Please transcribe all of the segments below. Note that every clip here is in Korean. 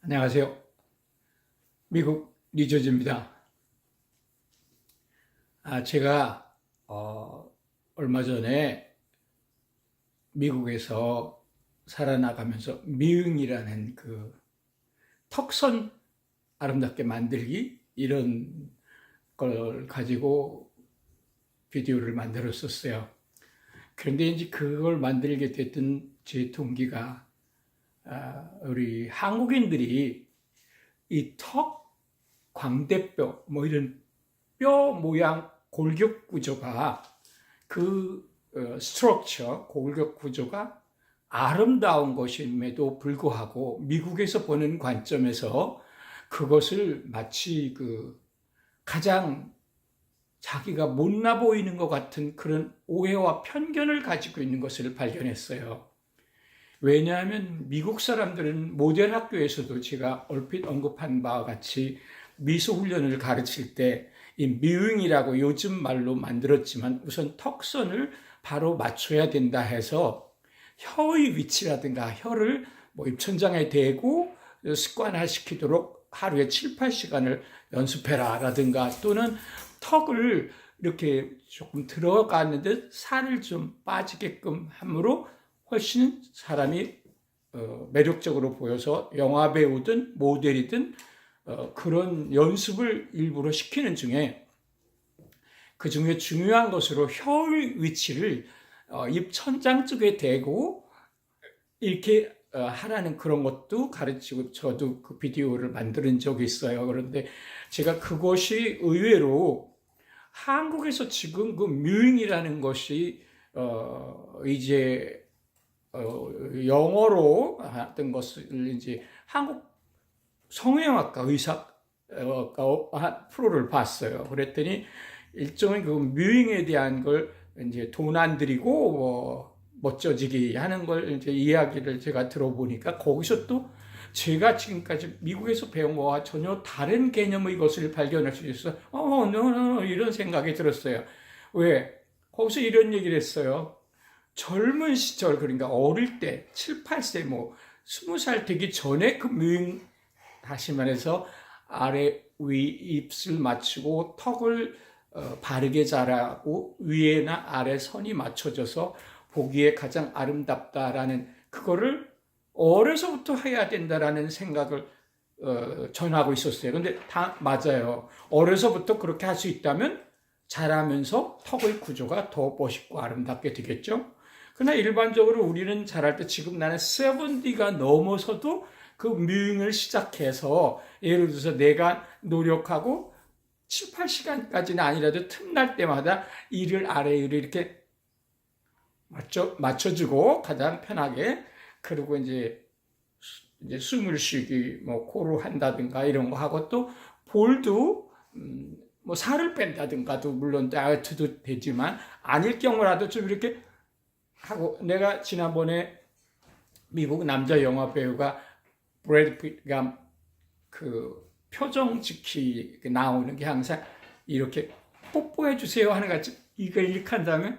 안녕하세요. 미국 리조즈입니다. 제가 얼마 전에 미국에서 살아나가면서 미응이라는 그 턱선 아름답게 만들기 이런 걸 가지고 비디오를 만들었었어요. 그런데 이제 그걸 만들게 됐던 제 동기가 우리 한국인들이 이 턱, 광대뼈, 뭐 이런 뼈 모양 골격 구조가 그 스트럭처, 골격 구조가 아름다운 것임에도 불구하고 미국에서 보는 관점에서 그것을 마치 그 가장 자기가 못나 보이는 것 같은 그런 오해와 편견을 가지고 있는 것을 발견했어요. 왜냐하면 미국 사람들은 모델 학교에서도 제가 얼핏 언급한 바와 같이 미소 훈련을 가르칠 때 이 미윙이라고 요즘 말로 만들었지만 우선 턱선을 바로 맞춰야 된다 해서 혀의 위치라든가 혀를 뭐 입천장에 대고 습관화시키도록 하루에 7, 8시간을 연습해라 라든가 또는 턱을 이렇게 조금 들어가는데 살을 좀 빠지게끔 함으로 훨씬 사람이 매력적으로 보여서 영화 배우든 모델이든 그런 연습을 일부러 시키는 중에 그 중에 중요한 것으로 혀의 위치를 입 천장 쪽에 대고 이렇게 하라는 그런 것도 가르치고 저도 그 비디오를 만든 적이 있어요. 그런데 제가 그것이 의외로 한국에서 지금 그 뮤잉이라는 것이 이제 영어로 하던 것을 이제 한국 성형외과 의사 프로를 봤어요. 그랬더니 일종의 그 뮤잉에 대한 걸 이제 돈 안 들이고 뭐 멋져지기 하는 걸 이제 이야기를 제가 들어보니까 거기서 또 제가 지금까지 미국에서 배운 거와 전혀 다른 개념의 것을 발견할 수 있어서 이런 생각이 들었어요. 왜? 거기서 이런 얘기를 했어요. 젊은 시절, 그러니까 어릴 때, 7, 8세, 뭐, 20살 되기 전에 그 뮤잉, 다시 말해서 아래, 위, 입술 맞추고 턱을 바르게 자라고 위에나 아래 선이 맞춰져서 보기에 가장 아름답다라는 그거를 어려서부터 해야 된다라는 생각을 전하고 있었어요. 근데 다 맞아요. 어려서부터 그렇게 할 수 있다면 자라면서 턱의 구조가 더 멋있고 아름답게 되겠죠. 그러나 일반적으로 우리는 자랄 때 지금 나는 70가 넘어서도 그 뮤잉을 시작해서 예를 들어서 내가 노력하고 7, 8시간까지는 아니라도 틈날 때마다 이를 아래 위를 이렇게 맞춰주고 가장 편하게 그리고 이제 숨을 쉬기 뭐 코로 한다든가 이런 거 하고 또 볼도 뭐 살을 뺀다든가도 물론 다이어트도 되지만 아닐 경우라도 좀 이렇게 하고 내가 지난번에 미국 남자 영화 배우가 브래드 핏가 그 표정 지키 나오는 게 항상 이렇게 뽀뽀해 주세요 하는 같이 이걸 이렇게 한 다음에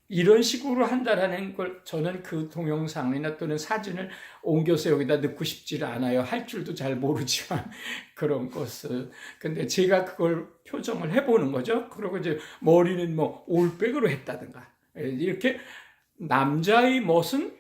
이런 식으로 한다라는 걸 저는 그 동영상이나 또는 사진을 옮겨서 여기다 넣고 싶지를 않아요. 할 줄도 잘 모르지만 그런 것을. 근데 제가 그걸 표정을 해보는 거죠. 그리고 이제 머리는 뭐 올백으로 했다든가 이렇게 남자의 멋은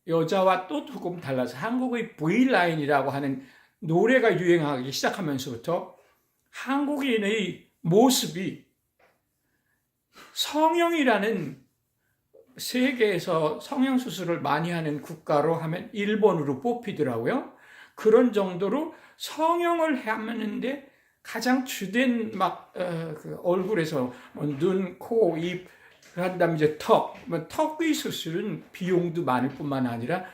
여자와 또 조금 달라서 한국의 V라인이라고 하는 노래가 유행하기 시작하면서부터 한국인의 모습이 성형이라는 세계에서 성형수술을 많이 하는 국가로 하면 일본으로 뽑히더라고요. 그런 정도로 성형을 하는데 가장 주된 그 얼굴에서 눈, 코, 입, 그다음에 이제 턱, 턱의 수술은 비용도 많을 뿐만 아니라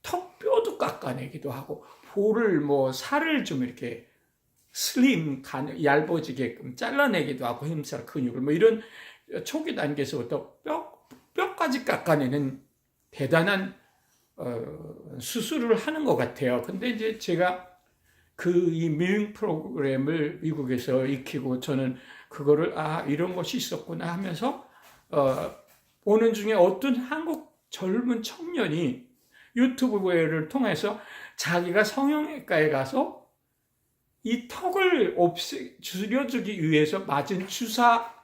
턱뼈도 깎아내기도 하고 볼을 뭐 살을 좀 이렇게 슬림, 얇아지게끔 잘라내기도 하고 힘살 근육을 뭐 이런 초기 단계에서부터 뼈까지 깎아내는 대단한 수술을 하는 것 같아요. 근데 이제 제가 이 뮤잉 프로그램을 미국에서 익히고 저는 그거를 이런 것이 있었구나 하면서 보는 중에 어떤 한국 젊은 청년이 유튜브를 통해서 자기가 성형외과에 가서 이 턱을 줄여주기 위해서 맞은 주사,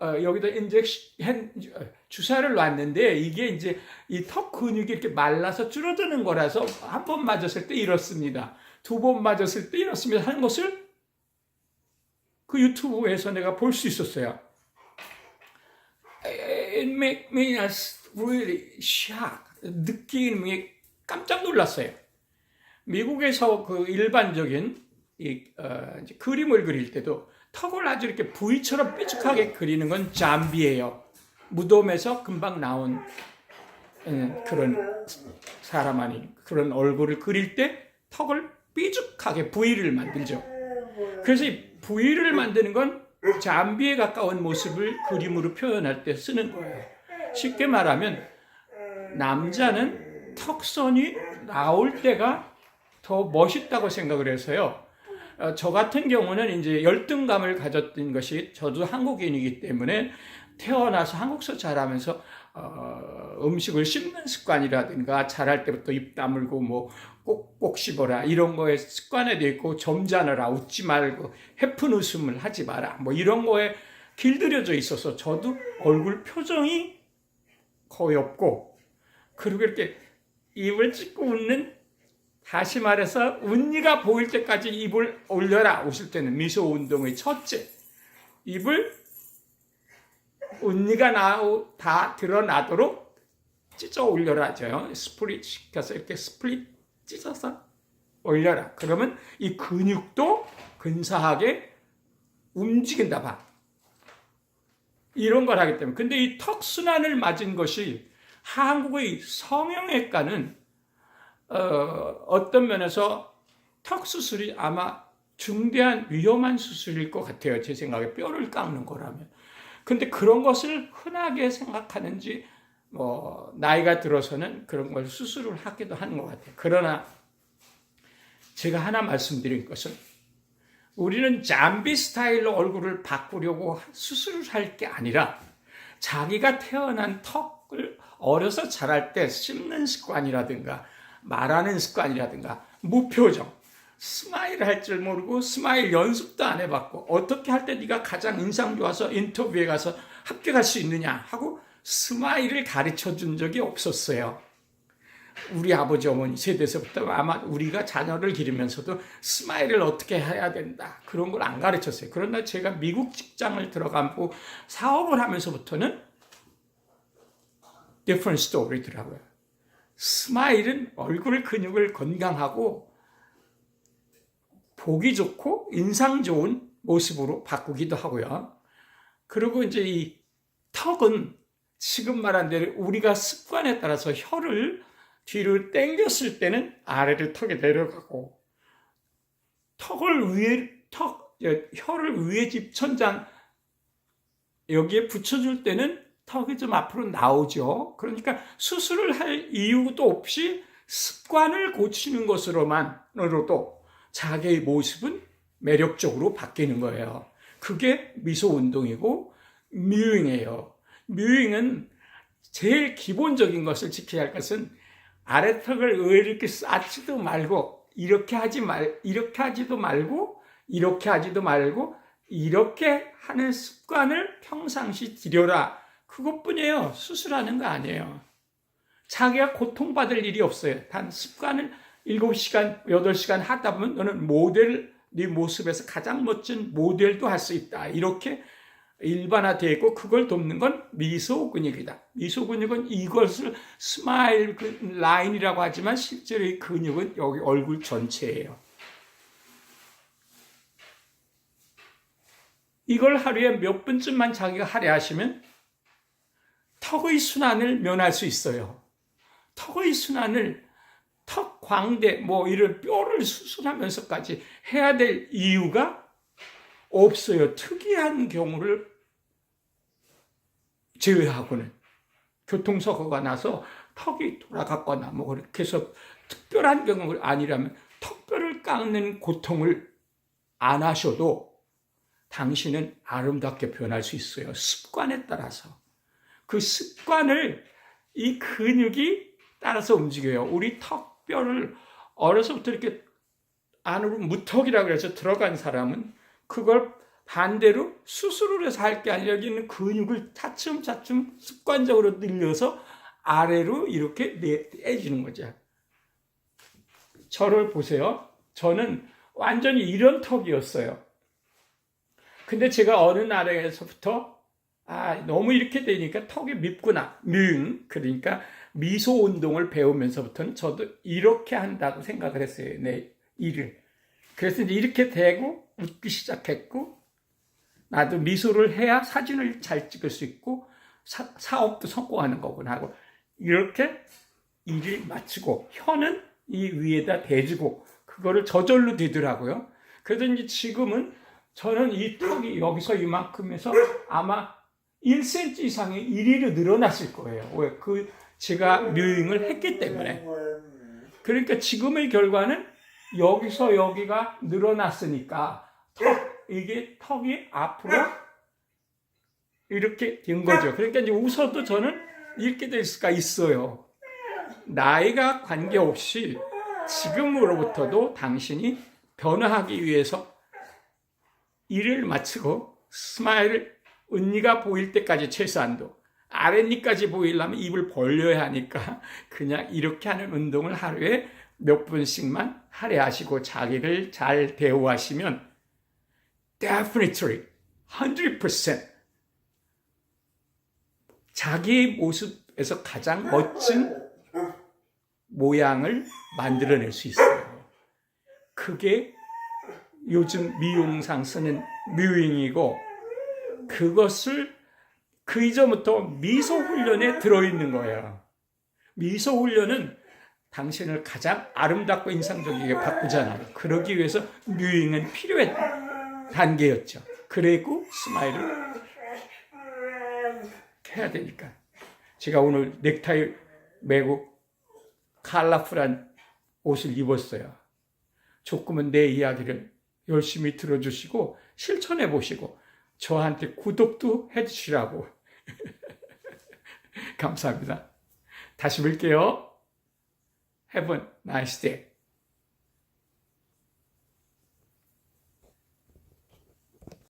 여기다 주사를 놨는데 이게 이제 이 턱 근육이 이렇게 말라서 줄어드는 거라서 한 번 맞았을 때 이렇습니다. 두 번 맞았을 때 이렇습니다. 하는 것을 그 유튜브에서 내가 볼 수 있었어요. It made me really shocked. 느낌이 깜짝 놀랐어요. 미국에서 그 일반적인 이제 그림을 그릴 때도 턱을 아주 이렇게 V처럼 삐죽하게 그리는 건 잠비예요. 무덤에서 금방 나온 그런 사람 아니 그런 얼굴을 그릴 때 턱을 삐죽하게 V를 만들죠. 그래서 이 V를 만드는 건 잠비에 가까운 모습을 그림으로 표현할 때 쓰는 거예요. 쉽게 말하면 남자는 턱선이 나올 때가 더 멋있다고 생각을 해서요. 저 같은 경우는 이제 열등감을 가졌던 것이 저도 한국인이기 때문에 태어나서 한국서 자라면서 음식을 씹는 습관이라든가 자랄 때부터 입 다물고 뭐 꼭꼭 씹어라 이런 거에 습관에 돼 있고 점잖으라 웃지 말고 해픈 웃음을 하지 마라 뭐 이런 거에 길들여져 있어서 저도 얼굴 표정이 거의 없고 그리고 이렇게 입을 찢고 웃는 다시 말해서 운니가 보일 때까지 입을 올려라 웃을 때는 미소 운동의 첫째 입을 운니가 다 드러나도록 찢어 올려라죠. 스플릿 시켜서 이렇게 스플릿 찢어서 올려라. 그러면 이 근육도 근사하게 움직인다 봐. 이런 걸 하기 때문에. 근데 이 턱순환을 맞은 것이 한국의 성형외과는 어떤 면에서 턱 수술이 아마 중대한 위험한 수술일 것 같아요. 제 생각에 뼈를 깎는 거라면. 근데 그런 것을 흔하게 생각하는지 나이가 들어서는 그런 걸 수술을 하기도 하는 것 같아요. 그러나 제가 하나 말씀드릴 것은 우리는 잠비 스타일로 얼굴을 바꾸려고 수술을 할 게 아니라 자기가 태어난 턱을 어려서 자랄 때 씹는 습관이라든가 말하는 습관이라든가 무표정 스마일 할 줄 모르고 스마일 연습도 안 해봤고 어떻게 할 때 네가 가장 인상 좋아서 인터뷰에 가서 합격할 수 있느냐 하고 스마일을 가르쳐 준 적이 없었어요. 우리 아버지 어머니 세대에서부터 아마 우리가 자녀를 기르면서도 스마일을 어떻게 해야 된다 그런 걸 안 가르쳤어요. 그러나 제가 미국 직장을 들어가고 사업을 하면서부터는 different story더라고요. 스마일은 얼굴 근육을 건강하고 보기 좋고 인상 좋은 모습으로 바꾸기도 하고요. 그리고 이제 이 턱은 지금 말한 대로 우리가 습관에 따라서 혀를 뒤로 당겼을 때는 아래로 턱에 내려가고 혀를 위에 집천장 여기에 붙여줄 때는 턱이 좀 앞으로 나오죠. 그러니까 수술을 할 이유도 없이 습관을 고치는 것으로만으로도 자기의 모습은 매력적으로 바뀌는 거예요. 그게 미소 운동이고 뮤잉이에요. 뮤잉은 제일 기본적인 것을 지켜야 할 것은 아래턱을 왜 이렇게 쌓지도 말고 이렇게 하지도 말고 이렇게 하지도 말고 이렇게 하는 습관을 평상시 들여라. 그것뿐이에요. 수술하는 거 아니에요. 자기가 고통받을 일이 없어요. 단 습관을 7시간, 8시간 하다 보면 너는 네 모습에서 가장 멋진 모델도 할 수 있다. 이렇게 일반화되어 있고 그걸 돕는 건 미소 근육이다. 미소 근육은 이것을 스마일 라인이라고 하지만 실제로 이 근육은 여기 얼굴 전체예요. 이걸 하루에 몇 분쯤만 자기가 하려 하시면 턱의 순환을 면할 수 있어요. 턱의 순환을 턱 광대 이런 뼈를 수술하면서까지 해야 될 이유가 없어요. 특이한 경우를 제외하고는 교통사고가 나서 턱이 돌아갔거나 그렇게 해서 특별한 경우가 아니라면 턱뼈를 깎는 고통을 안 하셔도 당신은 아름답게 변할 수 있어요. 습관에 따라서. 그 습관을 이 근육이 따라서 움직여요. 우리 턱뼈를 어려서부터 이렇게 안으로 무턱이라고 해서 들어간 사람은 그걸 반대로 수술을 해서 할 게 아니라 여기 있는 근육을 차츰차츰 습관적으로 늘려서 아래로 이렇게 떼주는 거죠. 저를 보세요. 저는 완전히 이런 턱이었어요. 근데 제가 어느 날에서부터 너무 이렇게 되니까 턱이 밉구나. 그러니까 미소 운동을 배우면서부터는 저도 이렇게 한다고 생각을 했어요. 내 일을. 그래서 이제 이렇게 대고 웃기 시작했고, 나도 미소를 해야 사진을 잘 찍을 수 있고 사업도 성공하는 거구나 하고 이렇게 일을 마치고 혀는 이 위에다 대주고 그거를 저절로 되더라고요. 그래서 이제 지금은 저는 이 턱이 여기서 이만큼에서 아마 1cm 이상의 이리로 늘어났을 거예요. 왜? 제가 묘잉을 했기 때문에. 그러니까 지금의 결과는 여기서 여기가 늘어났으니까 이게 턱이 앞으로 이렇게 된 거죠. 그러니까 이제 웃어도 저는 이렇게 될 수가 있어요. 나이가 관계없이 지금으로부터도 당신이 변화하기 위해서 일을 마치고 스마일을 은니가 보일 때까지 최소한도 아랫니까지 보이려면 입을 벌려야 하니까 그냥 이렇게 하는 운동을 하루에 몇 분씩만 할애하시고 자기를 잘 대우하시면 definitely 100% 자기의 모습에서 가장 멋진 모양을 만들어낼 수 있어요. 그게 요즘 미용상 쓰는 묘잉이고 그것을 그 이전부터 미소 훈련에 들어있는 거예요. 미소 훈련은 당신을 가장 아름답고 인상적이게 바꾸잖아요. 그러기 위해서 묘잉은 필요한 단계였죠. 그리고 스마일을 해야 되니까. 제가 오늘 넥타이 매고 컬러풀한 옷을 입었어요. 조금은 내 이야기를 열심히 들어주시고 실천해 보시고 저한테 구독도 해주시라고. 감사합니다. 다시 뵐게요. Have a nice day.